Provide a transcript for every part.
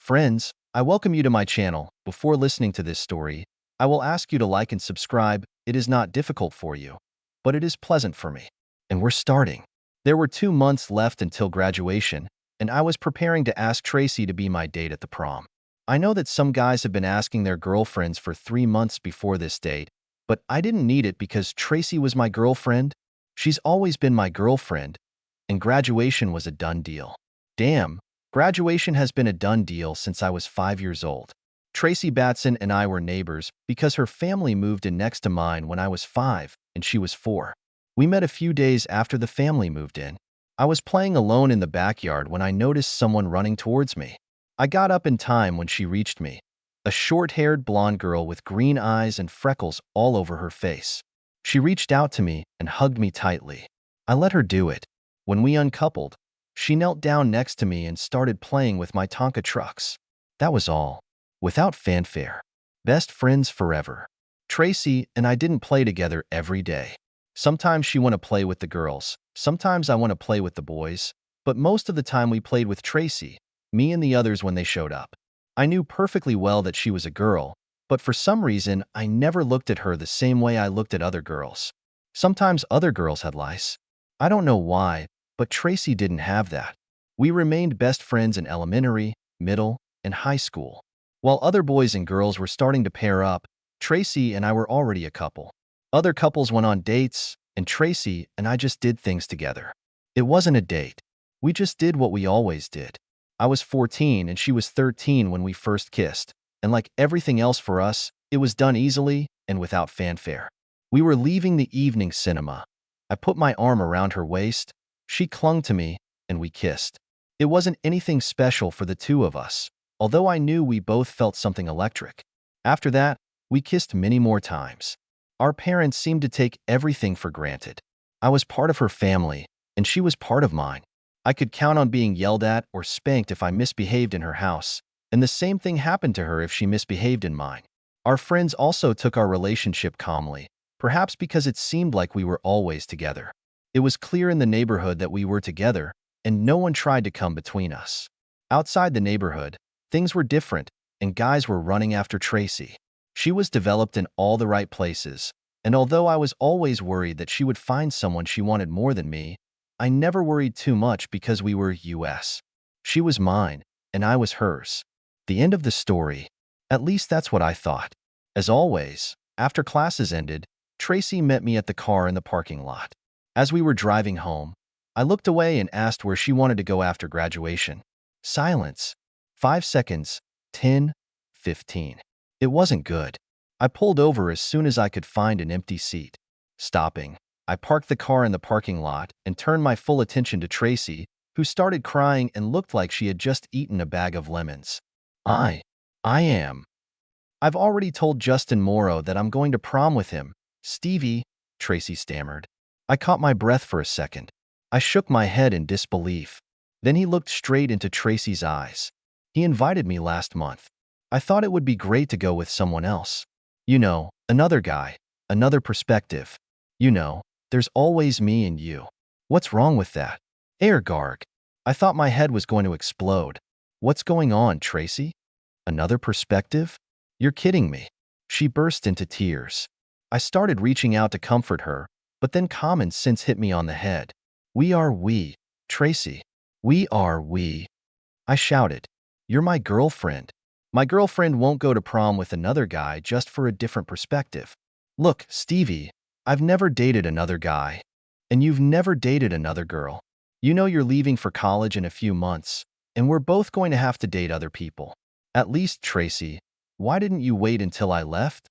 Friends, I welcome you to my channel. Before listening to this story, I will ask you to like and subscribe. It is not difficult for you, but it is pleasant for me. And we're starting. There were 2 months left until graduation, and I was preparing to ask Tracy to be my date at the prom. I know that some guys have been asking their girlfriends for 3 months before this date, but I didn't need it because Tracy was my girlfriend. She's always been my girlfriend, and graduation was a done deal. Damn. Graduation has been a done deal since I was 5 years old. Tracy Batson and I were neighbors because her family moved in next to mine when I was 5 and she was 4. We met a few days after the family moved in. I was playing alone in the backyard when I noticed someone running towards me. I got up in time when she reached me. A short-haired blonde girl with green eyes and freckles all over her face. She reached out to me and hugged me tightly. I let her do it. When we uncoupled, she knelt down next to me and started playing with my Tonka trucks. That was all. Without fanfare. Best friends forever. Tracy and I didn't play together every day. Sometimes she wanted to play with the girls. Sometimes I want to play with the boys. But most of the time we played with Tracy, me and the others when they showed up. I knew perfectly well that she was a girl, but for some reason I never looked at her the same way I looked at other girls. Sometimes other girls had lice. I don't know why, but Tracy didn't have that. We remained best friends in elementary, middle, and high school. While other boys and girls were starting to pair up, Tracy and I were already a couple. Other couples went on dates, and Tracy and I just did things together. It wasn't a date. We just did what we always did. I was 14 and she was 13 when we first kissed, and like everything else for us, it was done easily and without fanfare. We were leaving the evening cinema. I put my arm around her waist. She clung to me, and we kissed. It wasn't anything special for the two of us, although I knew we both felt something electric. After that, we kissed many more times. Our parents seemed to take everything for granted. I was part of her family, and she was part of mine. I could count on being yelled at or spanked if I misbehaved in her house, and the same thing happened to her if she misbehaved in mine. Our friends also took our relationship calmly, perhaps because it seemed like we were always together. It was clear in the neighborhood that we were together, and no one tried to come between us. Outside the neighborhood, things were different, and guys were running after Tracy. She was developed in all the right places, and although I was always worried that she would find someone she wanted more than me, I never worried too much because we were US. She was mine, and I was hers. The end of the story. At least that's what I thought. As always, after classes ended, Tracy met me at the car in the parking lot. As we were driving home, I looked away and asked where she wanted to go after graduation. Silence. 5 seconds. 10. 15. It wasn't good. I pulled over as soon as I could find an empty seat. Stopping, I parked the car in the parking lot and turned my full attention to Tracy, who started crying and looked like she had just eaten a bag of lemons. I am. I've already told Justin Morrow that I'm going to prom with him. Stevie, Tracy stammered. I caught my breath for a second. I shook my head in disbelief. Then he looked straight into Tracy's eyes. He invited me last month. I thought it would be great to go with someone else. You know, another guy, another perspective. You know, there's always me and you. What's wrong with that? Air Garg. I thought my head was going to explode. What's going on, Tracy? Another perspective? You're kidding me. She burst into tears. I started reaching out to comfort her, but then common sense hit me on the head. We, Tracy. We. I shouted. You're my girlfriend. My girlfriend won't go to prom with another guy just for a different perspective. Look, Stevie, I've never dated another guy. And you've never dated another girl. You know you're leaving for college in a few months, and we're both going to have to date other people. At least, Tracy, why didn't you wait until I left?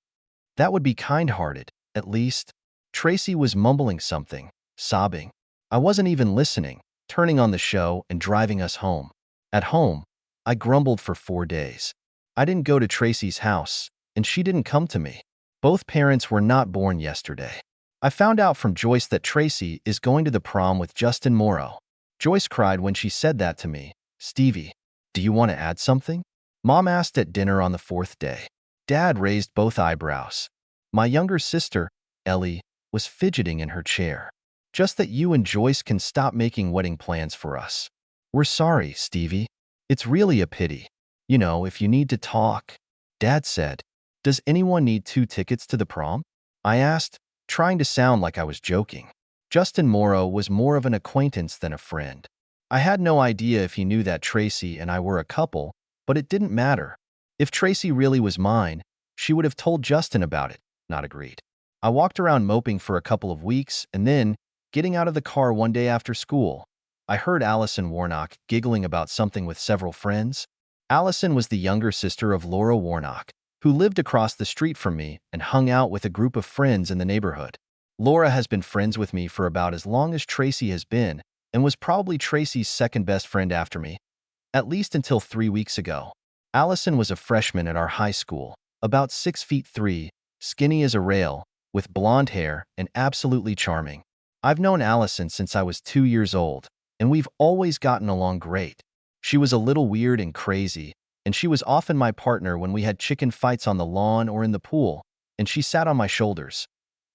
That would be kind-hearted, at least. Tracy was mumbling something, sobbing. I wasn't even listening, turning on the show and driving us home. At home, I grumbled for 4 days. I didn't go to Tracy's house, and she didn't come to me. Both parents were not born yesterday. I found out from Joyce that Tracy is going to the prom with Justin Morrow. Joyce cried when she said that to me. Stevie, do you want to add something? Mom asked at dinner on the 4th day. Dad raised both eyebrows. My younger sister, Ellie, was fidgeting in her chair. Just that you and Joyce can stop making wedding plans for us. We're sorry, Stevie. It's really a pity. If you need to talk. Dad said, "Does anyone need 2 tickets to the prom?" I asked, trying to sound like I was joking. Justin Morrow was more of an acquaintance than a friend. I had no idea if he knew that Tracy and I were a couple, but it didn't matter. If Tracy really was mine, she would have told Justin about it, not agreed. I walked around moping for a couple of weeks, and then, getting out of the car one day after school, I heard Allison Warnock giggling about something with several friends. Allison was the younger sister of Laura Warnock, who lived across the street from me and hung out with a group of friends in the neighborhood. Laura has been friends with me for about as long as Tracy has been and was probably Tracy's second best friend after me, at least until 3 weeks ago. Allison was a freshman at our high school, about 6'3", skinny as a rail, with blonde hair and absolutely charming. I've known Allison since I was 2 years old, and we've always gotten along great. She was a little weird and crazy, and she was often my partner when we had chicken fights on the lawn or in the pool, and she sat on my shoulders.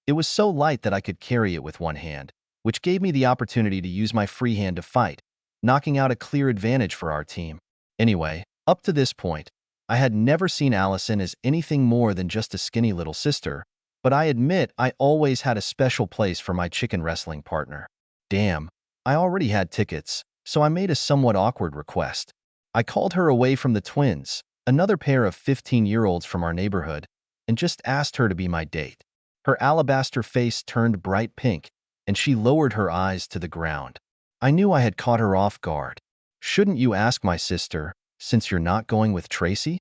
It was so light that I could carry it with one hand, which gave me the opportunity to use my free hand to fight, knocking out a clear advantage for our team. Anyway, up to this point, I had never seen Allison as anything more than just a skinny little sister, but I admit I always had a special place for my chicken wrestling partner. Damn, I already had tickets, so I made a somewhat awkward request. I called her away from the twins, another pair of 15-year-olds from our neighborhood, and just asked her to be my date. Her alabaster face turned bright pink, and she lowered her eyes to the ground. I knew I had caught her off guard. "Shouldn't you ask my sister, since you're not going with Tracy?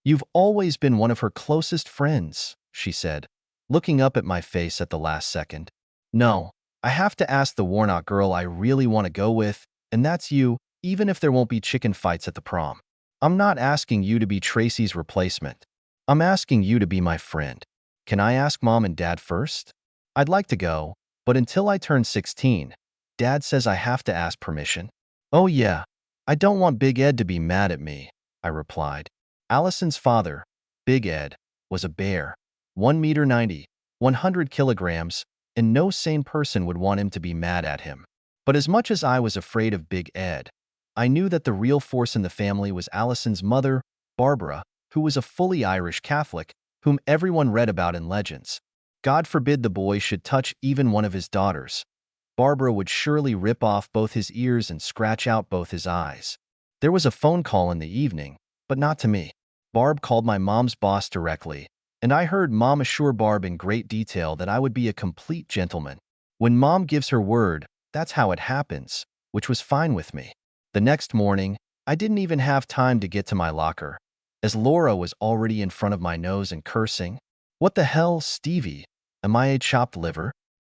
You've always been one of her closest friends," she said, looking up at my face at the last second. "No, I have to ask the Warnock girl I really want to go with, and that's you, even if there won't be chicken fights at the prom. I'm not asking you to be Tracy's replacement. I'm asking you to be my friend. Can I ask Mom and Dad first? I'd like to go, but until I turn 16, Dad says I have to ask permission." "Oh yeah, I don't want Big Ed to be mad at me," I replied. Allison's father, Big Ed, was a bear, 1 meter 90, 100 kilograms, and no sane person would want him to be mad at him. But as much as I was afraid of Big Ed, I knew that the real force in the family was Allison's mother, Barbara, who was a fully Irish Catholic, whom everyone read about in legends. God forbid the boy should touch even one of his daughters. Barbara would surely rip off both his ears and scratch out both his eyes. There was a phone call in the evening, but not to me. Barb called my mom's boss directly, and I heard Mom assure Barb in great detail that I would be a complete gentleman. When Mom gives her word, that's how it happens, which was fine with me. The next morning, I didn't even have time to get to my locker, as Laura was already in front of my nose and cursing. "What the hell, Stevie? Am I a chopped liver?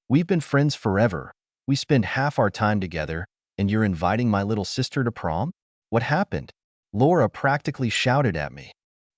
We've been friends forever. We spend half our time together, and you're inviting my little sister to prom? What happened?" Laura practically shouted at me.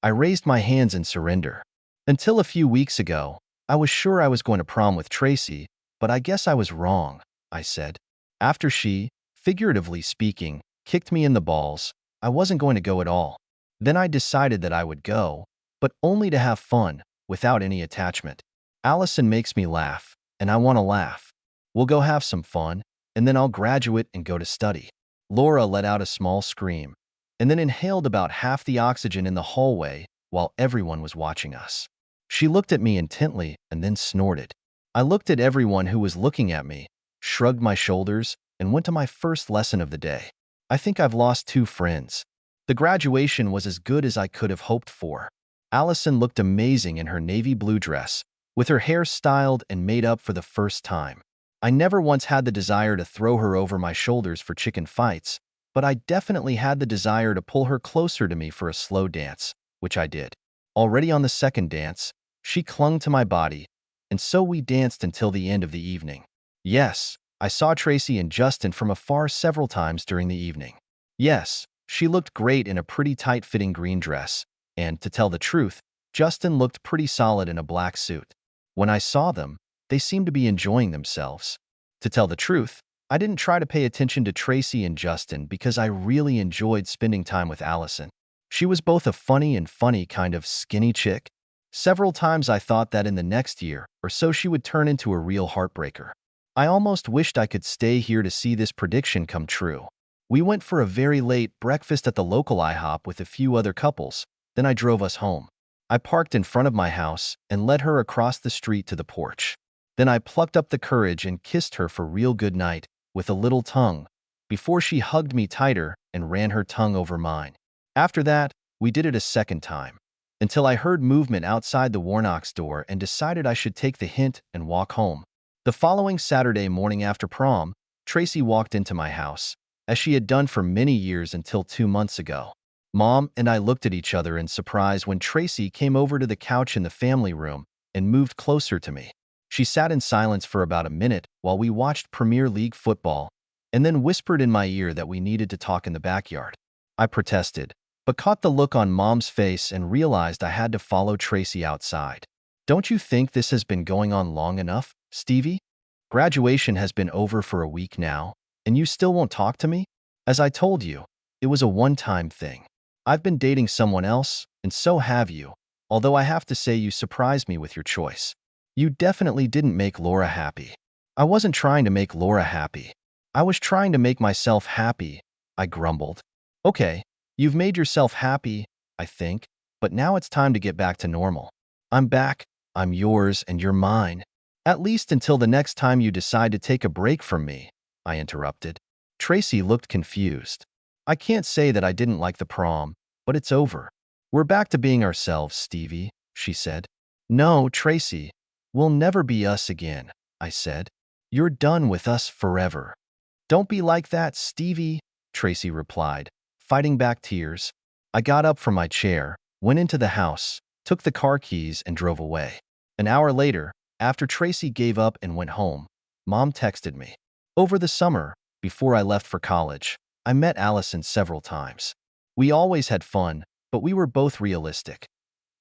I raised my hands in surrender. "Until a few weeks ago, I was sure I was going to prom with Tracy, but I guess I was wrong," I said. After she, figuratively speaking, kicked me in the balls, I wasn't going to go at all. Then I decided that I would go, but only to have fun, without any attachment. Allison makes me laugh, and I want to laugh. We'll go have some fun, and then I'll graduate and go to study. Laura let out a small scream, and then inhaled about half the oxygen in the hallway while everyone was watching us. She looked at me intently and then snorted. I looked at everyone who was looking at me, shrugged my shoulders, and went to my first lesson of the day. I think I've lost 2 friends. The graduation was as good as I could have hoped for. Allison looked amazing in her navy blue dress, with her hair styled and made up for the first time. I never once had the desire to throw her over my shoulders for chicken fights, but I definitely had the desire to pull her closer to me for a slow dance, which I did. Already on the second dance, she clung to my body, and so we danced until the end of the evening. Yes, I saw Tracy and Justin from afar several times during the evening. Yes, she looked great in a pretty tight-fitting green dress, and, to tell the truth, Justin looked pretty solid in a black suit. When I saw them, they seemed to be enjoying themselves. To tell the truth, I didn't try to pay attention to Tracy and Justin because I really enjoyed spending time with Allison. She was both a funny kind of skinny chick. Several times I thought that in the next year or so she would turn into a real heartbreaker. I almost wished I could stay here to see this prediction come true. We went for a very late breakfast at the local IHOP with a few other couples, then I drove us home. I parked in front of my house and led her across the street to the porch. Then I plucked up the courage and kissed her for real good night with a little tongue, before she hugged me tighter and ran her tongue over mine. After that, we did it a second time, until I heard movement outside the Warnock's door and decided I should take the hint and walk home. The following Saturday morning after prom, Tracy walked into my house, as she had done for many years until 2 months ago. Mom and I looked at each other in surprise when Tracy came over to the couch in the family room and moved closer to me. She sat in silence for about a minute while we watched Premier League football, and then whispered in my ear that we needed to talk in the backyard. I protested, but caught the look on Mom's face and realized I had to follow Tracy outside. "Don't you think this has been going on long enough, Stevie? Graduation has been over for a week now, and you still won't talk to me? As I told you, it was a one-time thing. I've been dating someone else, and so have you, although I have to say you surprised me with your choice. You definitely didn't make Laura happy." "I wasn't trying to make Laura happy. I was trying to make myself happy," I grumbled. "Okay, you've made yourself happy, I think, but now it's time to get back to normal. I'm back, I'm yours, and you're mine. At least until the next time you decide to take a break from me," I interrupted. Tracy looked confused. "I can't say that I didn't like the prom, but it's over. We're back to being ourselves, Stevie," she said. "No, Tracy, we'll never be us again," I said. "You're done with us forever." "Don't be like that, Stevie," Tracy replied, fighting back tears. I got up from my chair, went into the house, took the car keys, and drove away. An hour later, after Tracy gave up and went home, Mom texted me. Over the summer, before I left for college, I met Allison several times. We always had fun, but we were both realistic.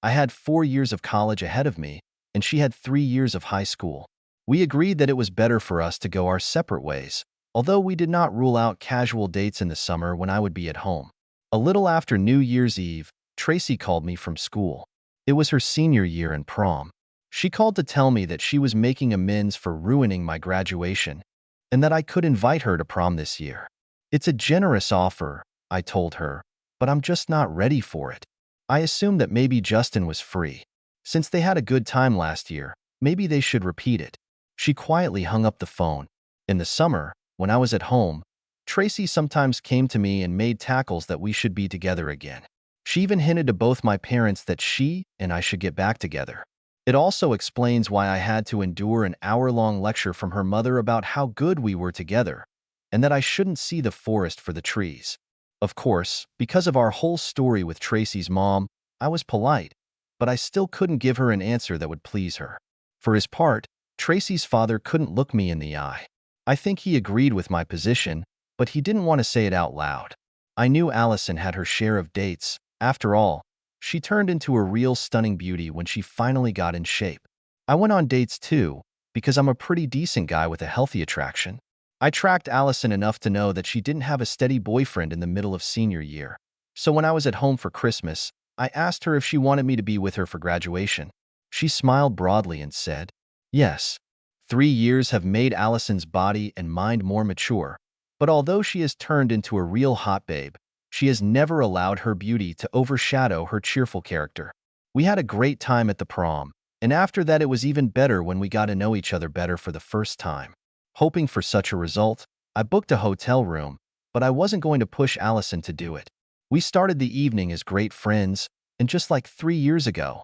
I had 4 years of college ahead of me, and she had 3 years of high school. We agreed that it was better for us to go our separate ways, although we did not rule out casual dates in the summer when I would be at home. A little after New Year's Eve, Tracy called me from school. It was her senior year in prom. She called to tell me that she was making amends for ruining my graduation, and that I could invite her to prom this year. "It's a generous offer," I told her, "but I'm just not ready for it. I assumed that maybe Justin was free. Since they had a good time last year, maybe they should repeat it." She quietly hung up the phone. In the summer, when I was at home, Tracy sometimes came to me and made tackles that we should be together again. She even hinted to both my parents that she and I should get back together. It also explains why I had to endure an hour-long lecture from her mother about how good we were together, and that I shouldn't see the forest for the trees. Of course, because of our whole story with Tracy's mom, I was polite, but I still couldn't give her an answer that would please her. For his part, Tracy's father couldn't look me in the eye. I think he agreed with my position, but he didn't want to say it out loud. I knew Allison had her share of dates. After all, she turned into a real stunning beauty when she finally got in shape. I went on dates too, because I'm a pretty decent guy with a healthy attraction. I tracked Allison enough to know that she didn't have a steady boyfriend in the middle of senior year. So when I was at home for Christmas, I asked her if she wanted me to be with her for graduation. She smiled broadly and said, "Yes." 3 years have made Allison's body and mind more mature, but although she has turned into a real hot babe, she has never allowed her beauty to overshadow her cheerful character. We had a great time at the prom, and after that it was even better when we got to know each other better for the first time. Hoping for such a result, I booked a hotel room, but I wasn't going to push Allison to do it. We started the evening as great friends, and just like 3 years ago,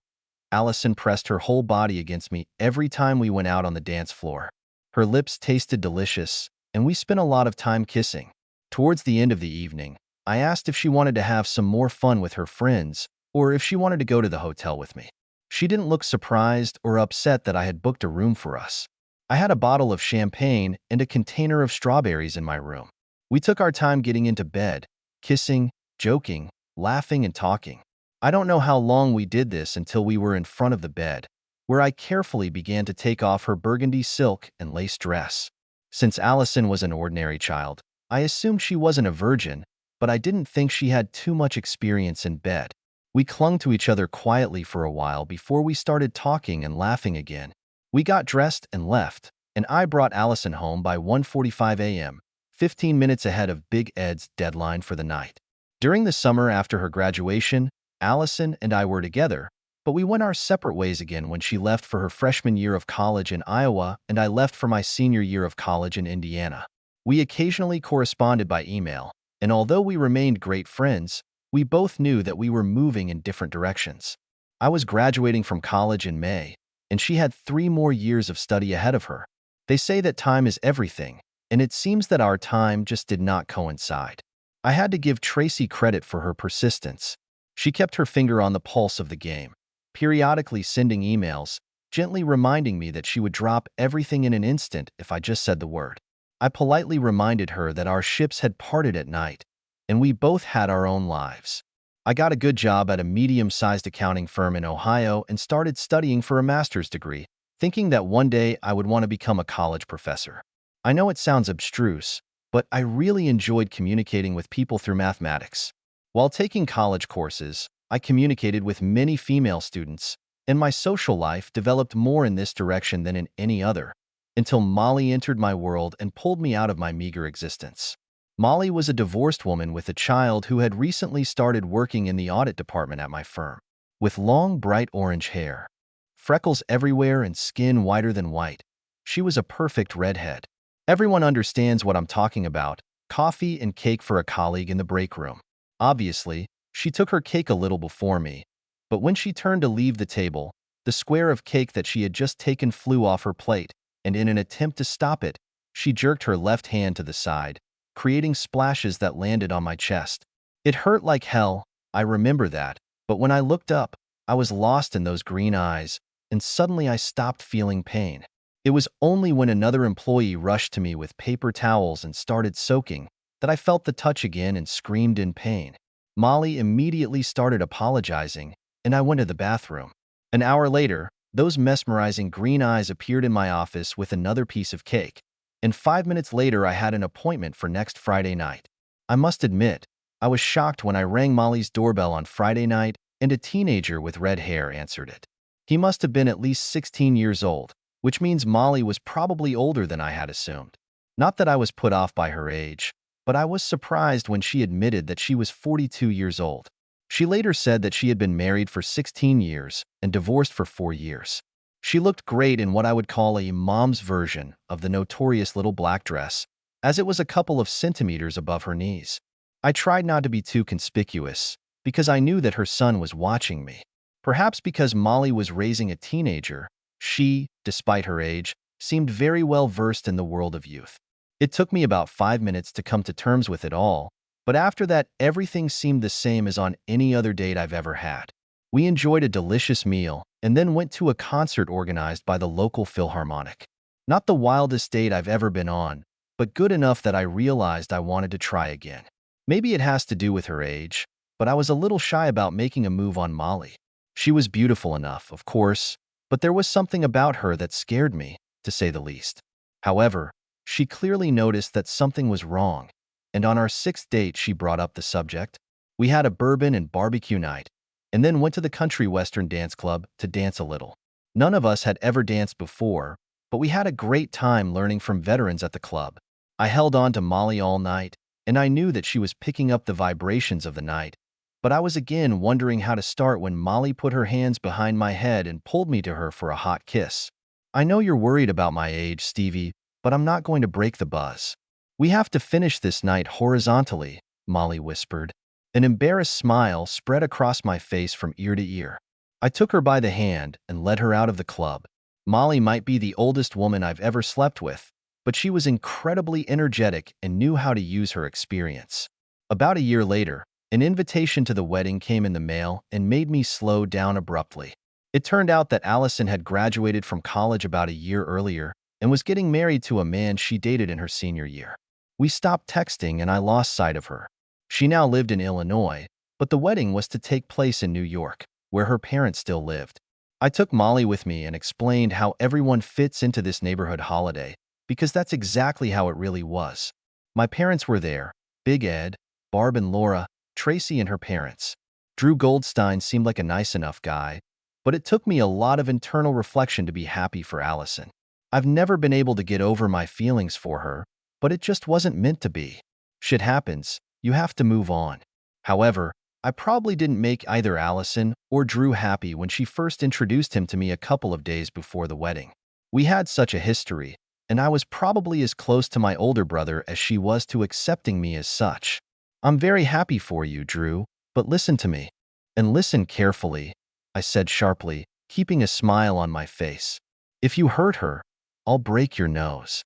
Allison pressed her whole body against me every time we went out on the dance floor. Her lips tasted delicious, and we spent a lot of time kissing. Towards the end of the evening, I asked if she wanted to have some more fun with her friends, or if she wanted to go to the hotel with me. She didn't look surprised or upset that I had booked a room for us. I had a bottle of champagne and a container of strawberries in my room. We took our time getting into bed, kissing, joking, laughing, and talking. I don't know how long we did this until we were in front of the bed, where I carefully began to take off her burgundy silk and lace dress. Since Allison was an ordinary child, I assumed she wasn't a virgin, but I didn't think she had too much experience in bed. We clung to each other quietly for a while before we started talking and laughing again. We got dressed and left, and I brought Allison home by 1:45 a.m., 15 minutes ahead of Big Ed's deadline for the night. During the summer after her graduation, Allison and I were together, but we went our separate ways again when she left for her freshman year of college in Iowa and I left for my senior year of college in Indiana. We occasionally corresponded by email, and although we remained great friends, we both knew that we were moving in different directions. I was graduating from college in May, and she had 3 more years of study ahead of her. They say that time is everything, and it seems that our time just did not coincide. I had to give Tracy credit for her persistence. She kept her finger on the pulse of the game, periodically sending emails, gently reminding me that she would drop everything in an instant if I just said the word. I politely reminded her that our ships had parted at night, and we both had our own lives. I got a good job at a medium-sized accounting firm in Ohio and started studying for a master's degree, thinking that one day I would want to become a college professor. I know it sounds abstruse, but I really enjoyed communicating with people through mathematics. While taking college courses, I communicated with many female students, and my social life developed more in this direction than in any other, until Molly entered my world and pulled me out of my meager existence. Molly was a divorced woman with a child who had recently started working in the audit department at my firm. With long, bright orange hair, freckles everywhere and skin whiter than white, she was a perfect redhead. Everyone understands what I'm talking about: coffee and cake for a colleague in the break room. Obviously, she took her cake a little before me, but when she turned to leave the table, the square of cake that she had just taken flew off her plate, and in an attempt to stop it, she jerked her left hand to the side, creating splashes that landed on my chest. It hurt like hell, I remember that, but when I looked up, I was lost in those green eyes, and suddenly I stopped feeling pain. It was only when another employee rushed to me with paper towels and started soaking that I felt the touch again and screamed in pain. Molly immediately started apologizing, and I went to the bathroom. An hour later, those mesmerizing green eyes appeared in my office with another piece of cake, and 5 minutes later I had an appointment for next Friday night. I must admit, I was shocked when I rang Molly's doorbell on Friday night and a teenager with red hair answered it. He must have been at least 16 years old, which means Molly was probably older than I had assumed. Not that I was put off by her age, but I was surprised when she admitted that she was 42 years old. She later said that she had been married for 16 years and divorced for 4 years. She looked great in what I would call a mom's version of the notorious little black dress, as it was a couple of centimeters above her knees. I tried not to be too conspicuous, because I knew that her son was watching me. Perhaps because Molly was raising a teenager, she, despite her age, seemed very well versed in the world of youth. It took me about 5 minutes to come to terms with it all, but after that everything seemed the same as on any other date I've ever had. We enjoyed a delicious meal and then went to a concert organized by the local Philharmonic. Not the wildest date I've ever been on, but good enough that I realized I wanted to try again. Maybe it has to do with her age, but I was a little shy about making a move on Molly. She was beautiful enough, of course, but there was something about her that scared me, to say the least. However, she clearly noticed that something was wrong, and on our 6th date she brought up the subject. We had a bourbon and barbecue night, and then went to the country western dance club to dance a little. None of us had ever danced before, but we had a great time learning from veterans at the club. I held on to Molly all night, and I knew that she was picking up the vibrations of the night, but I was again wondering how to start when Molly put her hands behind my head and pulled me to her for a hot kiss. "I know you're worried about my age, Stevie, but I'm not going to break the buzz. We have to finish this night horizontally," Molly whispered. An embarrassed smile spread across my face from ear to ear. I took her by the hand and led her out of the club. Molly might be the oldest woman I've ever slept with, but she was incredibly energetic and knew how to use her experience. About a year later, an invitation to the wedding came in the mail and made me slow down abruptly. It turned out that Allison had graduated from college about a year earlier and was getting married to a man she dated in her senior year. We stopped texting and I lost sight of her. She now lived in Illinois, but the wedding was to take place in New York, where her parents still lived. I took Molly with me and explained how everyone fits into this neighborhood holiday, because that's exactly how it really was. My parents were there: Big Ed, Barb and Laura, Tracy and her parents. Drew Goldstein seemed like a nice enough guy, but it took me a lot of internal reflection to be happy for Allison. I've never been able to get over my feelings for her, but it just wasn't meant to be. Shit happens. You have to move on. However, I probably didn't make either Allison or Drew happy when she first introduced him to me a couple of days before the wedding. We had such a history, and I was probably as close to my older brother as she was to accepting me as such. I'm very happy for you, Drew, but listen to me. And listen carefully, I said sharply, keeping a smile on my face. If you hurt her, I'll break your nose.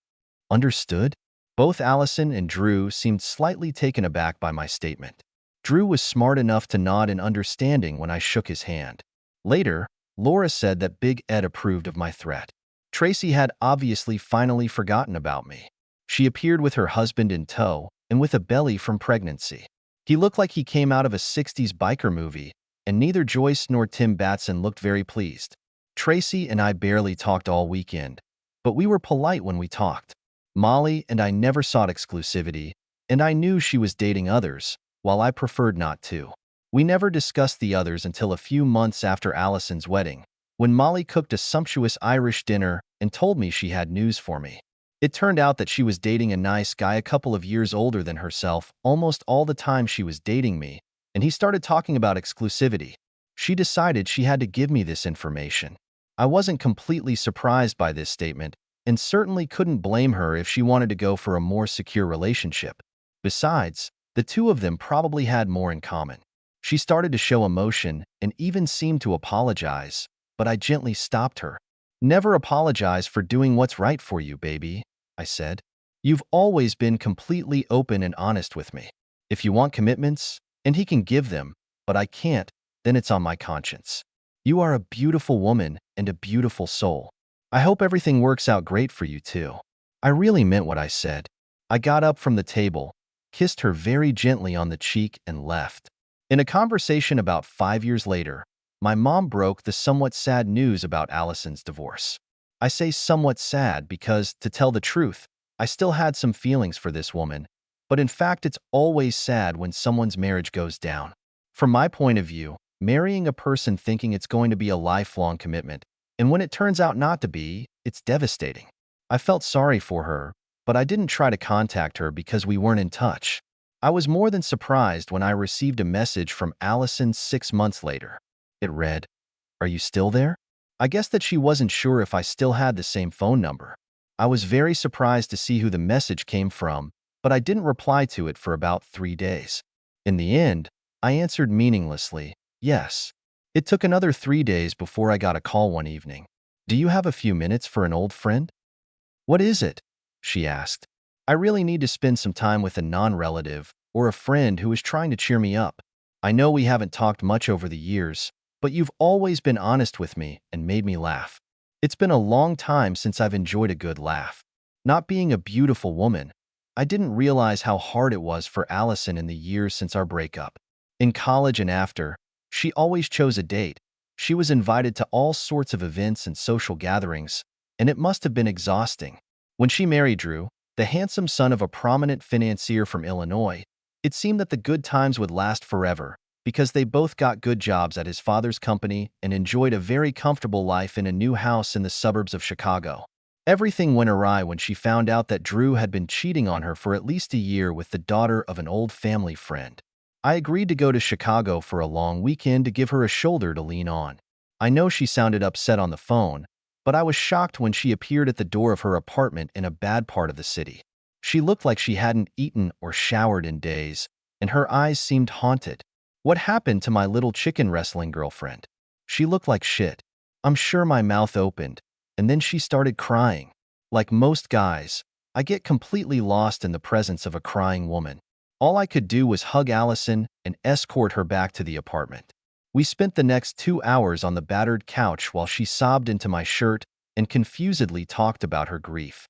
Understood? Both Allison and Drew seemed slightly taken aback by my statement. Drew was smart enough to nod in understanding when I shook his hand. Later, Laura said that Big Ed approved of my threat. Tracy had obviously finally forgotten about me. She appeared with her husband in tow and with a belly from pregnancy. He looked like he came out of a 60s biker movie, and neither Joyce nor Tim Batson looked very pleased. Tracy and I barely talked all weekend, but we were polite when we talked. Molly and I never sought exclusivity, and I knew she was dating others, while I preferred not to. We never discussed the others until a few months after Allison's wedding, when Molly cooked a sumptuous Irish dinner and told me she had news for me. It turned out that she was dating a nice guy a couple of years older than herself almost all the time she was dating me, and he started talking about exclusivity. She decided she had to give me this information. I wasn't completely surprised by this statement, and certainly couldn't blame her if she wanted to go for a more secure relationship. Besides, the two of them probably had more in common. She started to show emotion and even seemed to apologize, but I gently stopped her. Never apologize for doing what's right for you, baby, I said. You've always been completely open and honest with me. If you want commitments, and he can give them, but I can't, then it's on my conscience. You are a beautiful woman and a beautiful soul. I hope everything works out great for you too. I really meant what I said. I got up from the table, kissed her very gently on the cheek, and left. In a conversation about 5 years later, my mom broke the somewhat sad news about Allison's divorce. I say somewhat sad because, to tell the truth, I still had some feelings for this woman, but in fact it's always sad when someone's marriage goes down. From my point of view, marrying a person thinking it's going to be a lifelong commitment, and when it turns out not to be, it's devastating. I felt sorry for her, but I didn't try to contact her because we weren't in touch. I was more than surprised when I received a message from Allison 6 months later. It read, "Are you still there?" I guess that she wasn't sure if I still had the same phone number. I was very surprised to see who the message came from, but I didn't reply to it for about 3 days. In the end, I answered meaninglessly, yes. It took another 3 days before I got a call one evening. "Do you have a few minutes for an old friend?" "What is it?" she asked. "I really need to spend some time with a non-relative or a friend who is trying to cheer me up. I know we haven't talked much over the years, but you've always been honest with me and made me laugh. It's been a long time since I've enjoyed a good laugh. Not being a beautiful woman, I didn't realize how hard it was for Allison in the years since our breakup. In college and after, she always chose a date. She was invited to all sorts of events and social gatherings, and it must have been exhausting. When she married Drew, the handsome son of a prominent financier from Illinois, it seemed that the good times would last forever, because they both got good jobs at his father's company and enjoyed a very comfortable life in a new house in the suburbs of Chicago. Everything went awry when she found out that Drew had been cheating on her for at least a year with the daughter of an old family friend. I agreed to go to Chicago for a long weekend to give her a shoulder to lean on. I know she sounded upset on the phone, but I was shocked when she appeared at the door of her apartment in a bad part of the city. She looked like she hadn't eaten or showered in days, and her eyes seemed haunted. What happened to my little chicken wrestling girlfriend? She looked like shit. I'm sure my mouth opened, and then she started crying. Like most guys, I get completely lost in the presence of a crying woman. All I could do was hug Allison and escort her back to the apartment. We spent the next 2 hours on the battered couch while she sobbed into my shirt and confusedly talked about her grief.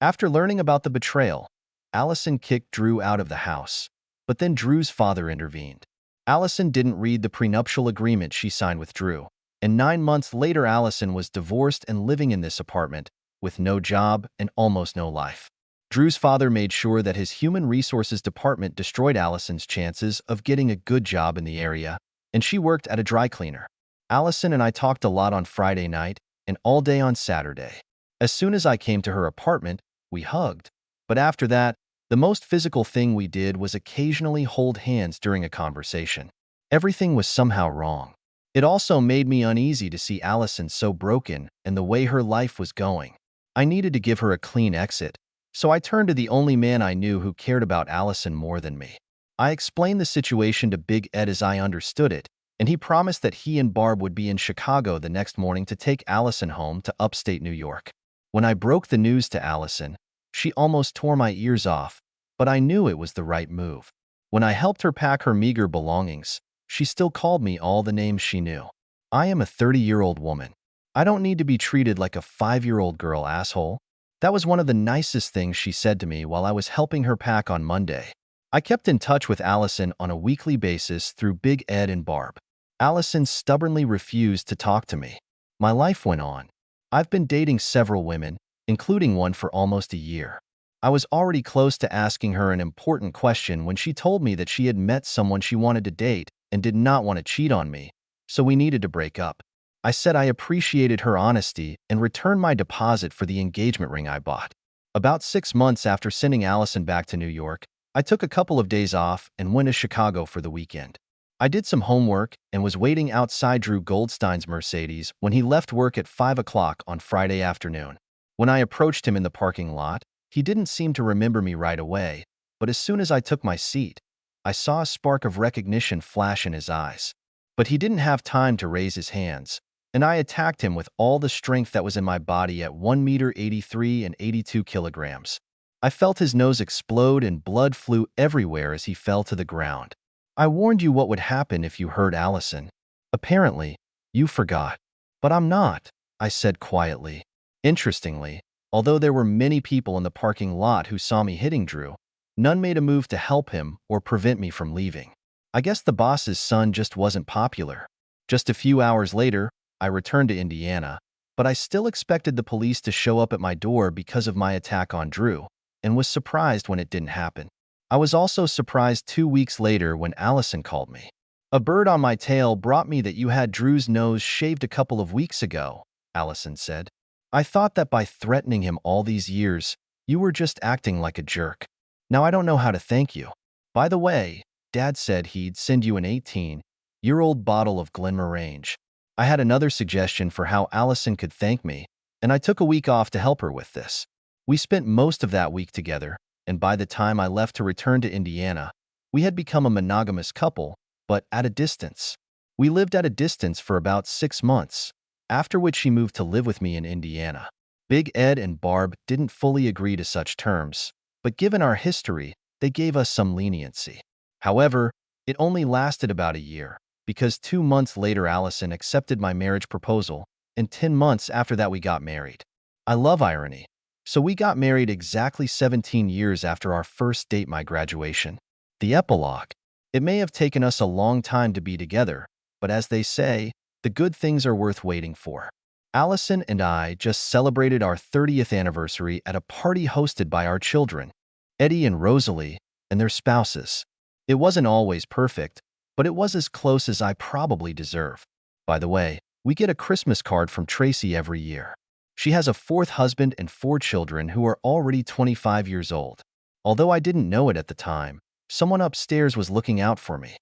After learning about the betrayal, Allison kicked Drew out of the house, but then Drew's father intervened. Allison didn't read the prenuptial agreement she signed with Drew, and 9 months later Allison was divorced and living in this apartment, with no job and almost no life. Drew's father made sure that his human resources department destroyed Allison's chances of getting a good job in the area, and she worked at a dry cleaner. Allison and I talked a lot on Friday night and all day on Saturday. As soon as I came to her apartment, we hugged. But after that, the most physical thing we did was occasionally hold hands during a conversation. Everything was somehow wrong. It also made me uneasy to see Allison so broken and the way her life was going. I needed to give her a clean exit, so I turned to the only man I knew who cared about Allison more than me. I explained the situation to Big Ed as I understood it, and he promised that he and Barb would be in Chicago the next morning to take Allison home to upstate New York. When I broke the news to Allison, she almost tore my ears off, but I knew it was the right move. When I helped her pack her meager belongings, she still called me all the names she knew. I am a 30-year-old woman. I don't need to be treated like a 5-year-old girl, asshole. That was one of the nicest things she said to me while I was helping her pack on Monday. I kept in touch with Allison on a weekly basis through Big Ed and Barb. Allison stubbornly refused to talk to me. My life went on. I've been dating several women, including one for almost a year. I was already close to asking her an important question when she told me that she had met someone she wanted to date and did not want to cheat on me, so we needed to break up. I said I appreciated her honesty and returned my deposit for the engagement ring I bought. About 6 months after sending Allison back to New York, I took a couple of days off and went to Chicago for the weekend. I did some homework and was waiting outside Drew Goldstein's Mercedes when he left work at 5 o'clock on Friday afternoon. When I approached him in the parking lot, he didn't seem to remember me right away, but as soon as I took my seat, I saw a spark of recognition flash in his eyes. But he didn't have time to raise his hands, and I attacked him with all the strength that was in my body at 1 meter 83 and 82 kilograms. I felt his nose explode and blood flew everywhere as he fell to the ground. I warned you what would happen if you hurt Allison. Apparently, you forgot. But I'm not, I said quietly. Interestingly, although there were many people in the parking lot who saw me hitting Drew, none made a move to help him or prevent me from leaving. I guess the boss's son just wasn't popular. Just a few hours later, I returned to Indiana, but I still expected the police to show up at my door because of my attack on Drew, and was surprised when it didn't happen. I was also surprised 2 weeks later when Allison called me. A bird on my tail brought me that you had Drew's nose shaved a couple of weeks ago, Allison said. I thought that by threatening him all these years, you were just acting like a jerk. Now I don't know how to thank you. By the way, Dad said he'd send you an 18-year-old bottle of Glenmorangie. I had another suggestion for how Allison could thank me, and I took a week off to help her with this. We spent most of that week together, and by the time I left to return to Indiana, we had become a monogamous couple, but at a distance. We lived at a distance for about 6 months, after which she moved to live with me in Indiana. Big Ed and Barb didn't fully agree to such terms, but given our history, they gave us some leniency. However, it only lasted about a year, because 2 months later Allison accepted my marriage proposal, and 10 months after that we got married. I love irony. So we got married exactly 17 years after our first date, my graduation. The epilogue. It may have taken us a long time to be together, but as they say, the good things are worth waiting for. Allison and I just celebrated our 30th anniversary at a party hosted by our children, Eddie and Rosalie, and their spouses. It wasn't always perfect, but it was as close as I probably deserve. By the way, we get a Christmas card from Tracy every year. She has a 4th husband and 4 children who are already 25 years old. Although I didn't know it at the time, someone upstairs was looking out for me.